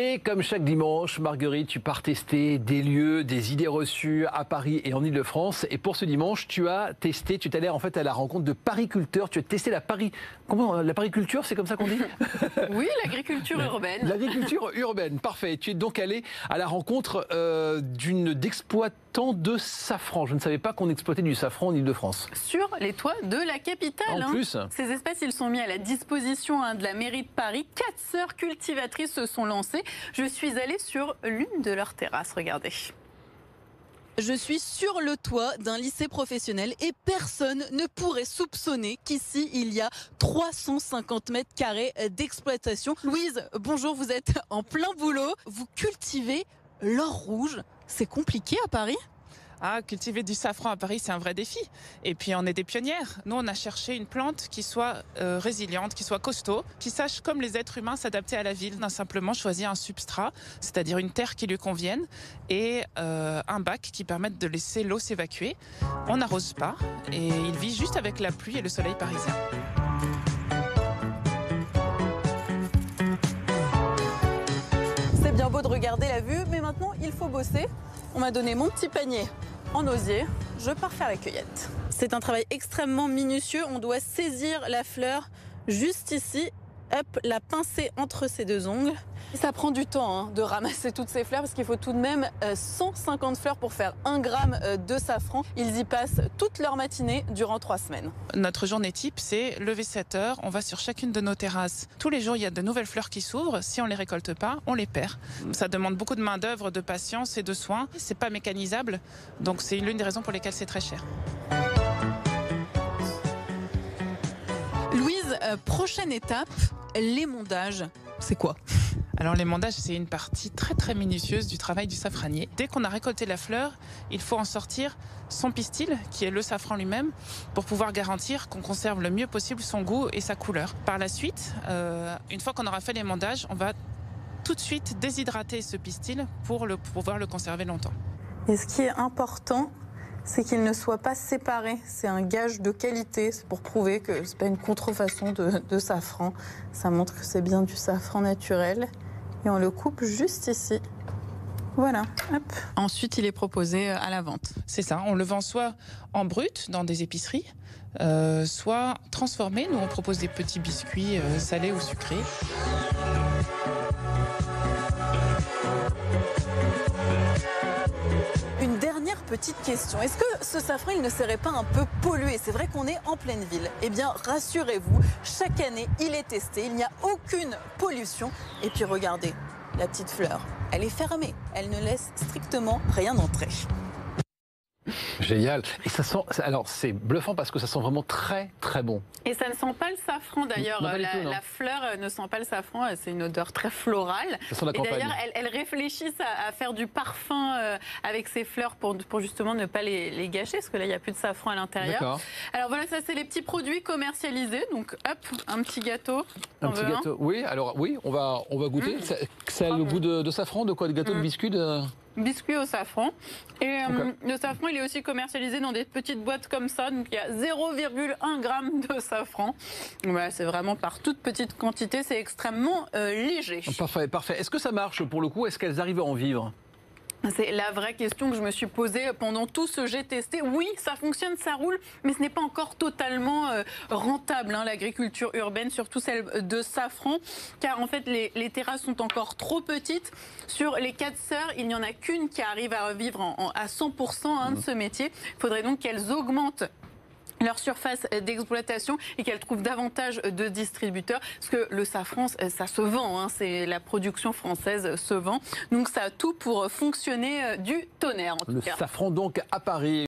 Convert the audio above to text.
Et comme chaque dimanche, Marguerite, tu pars tester des lieux, des idées reçues à Paris et en Ile-de-France. Et pour ce dimanche, tu as testé, tu es allé en fait à la rencontre de pariculteurs. Tu as testé la pariculture, c'est comme ça qu'on dit? Oui, l'agriculture urbaine. L'agriculture urbaine, parfait. Tu es donc allé à la rencontre d'exploitants de safran. Je ne savais pas qu'on exploitait du safran en Ile-de-France. Sur les toits de la capitale. En plus. Ces espaces, ils sont mis à la disposition de la mairie de Paris. 4 sœurs cultivatrices se sont lancées. Je suis allée sur l'une de leurs terrasses, regardez. Je suis sur le toit d'un lycée professionnel et personne ne pourrait soupçonner qu'ici, il y a 350 mètres carrés d'exploitation. Louise, bonjour, vous êtes en plein boulot. Vous cultivez l'or rouge. C'est compliqué à Paris ? Ah, cultiver du safran à Paris, c'est un vrai défi. Et puis, on est des pionnières. Nous, on a cherché une plante qui soit résiliente, qui soit costaud, qui sache, comme les êtres humains, s'adapter à la ville. On a simplement choisi un substrat, c'est-à-dire une terre qui lui convienne, et un bac qui permette de laisser l'eau s'évacuer. On n'arrose pas, et il vit juste avec la pluie et le soleil parisien. C'est bien beau de regarder la vue, mais maintenant, il faut bosser. On m'a donné mon petit panier en osier, je pars faire la cueillette. C'est un travail extrêmement minutieux, on doit saisir la fleur juste ici, hop, la pincer entre ces deux ongles. Et ça prend du temps de ramasser toutes ces fleurs parce qu'il faut tout de même 150 fleurs pour faire 1 gramme de safran. Ils y passent toute leur matinée durant 3 semaines. Notre journée type, c'est lever 7 heures, on va sur chacune de nos terrasses. Tous les jours, il y a de nouvelles fleurs qui s'ouvrent. Si on ne les récolte pas, on les perd. Ça demande beaucoup de main d'œuvre, de patience et de soins. C'est pas mécanisable, donc c'est l'une des raisons pour lesquelles c'est très cher. Louise, prochaine étape, l'émondage. C'est quoi ? Alors l'émondage, c'est une partie très très minutieuse du travail du safranier. Dès qu'on a récolté la fleur, il faut en sortir son pistil, qui est le safran lui-même, pour pouvoir garantir qu'on conserve le mieux possible son goût et sa couleur. Par la suite, une fois qu'on aura fait l'émondage, on va tout de suite déshydrater ce pistil pour pouvoir le conserver longtemps. Et ce qui est important, c'est qu'il ne soit pas séparé. C'est un gage de qualité. C'est pour prouver que ce n'est pas une contrefaçon de safran. Ça montre que c'est bien du safran naturel. Et on le coupe juste ici. Voilà. Hop. Ensuite, il est proposé à la vente. C'est ça. On le vend soit en brut dans des épiceries, soit transformé. Nous, on propose des petits biscuits salés ou sucrés. Une dernière petite question. Est-ce que ce safran, il ne serait pas un peu pollué? C'est vrai qu'on est en pleine ville. Eh bien, rassurez-vous, chaque année, il est testé. Il n'y a aucune pollution. Et puis, regardez, la petite fleur, elle est fermée. Elle ne laisse strictement rien entrer. Génial. Et ça sent, alors c'est bluffant parce que ça sent vraiment très très bon. Et ça ne sent pas le safran d'ailleurs. La fleur ne sent pas le safran, c'est une odeur très florale. Ça sent la campagne. Et d'ailleurs, elles réfléchissent à faire du parfum avec ces fleurs pour justement ne pas les gâcher, parce que là, il n'y a plus de safran à l'intérieur. Alors voilà, ça c'est les petits produits commercialisés. Donc hop, un petit gâteau. Un petit gâteau. Oui, alors oui, on va goûter. Ça a le goût de safran, de quoi? De gâteau, de biscuit Biscuit au safran. Et le safran, il est aussi commercialisé dans des petites boîtes comme ça. Donc il y a 0,1 g de safran. Voilà, c'est vraiment par toute petite quantité. C'est extrêmement léger. Parfait, parfait. Est-ce que ça marche pour le coup? Est-ce qu'elles arrivent à en vivre? C'est la vraie question que je me suis posée pendant tout ce jet testé. Oui, ça fonctionne, ça roule, mais ce n'est pas encore totalement rentable, l'agriculture urbaine, surtout celle de safran, car en fait les terrasses sont encore trop petites. Sur les 4 sœurs, il n'y en a qu'une qui arrive à vivre à 100% de ce métier. Il faudrait donc qu'elles augmentent leur surface d'exploitation et qu'elles trouvent davantage de distributeurs, parce que le safran, ça se vend, c'est la production française se vend, donc ça a tout pour fonctionner du tonnerre en tout cas. Le safran donc à Paris.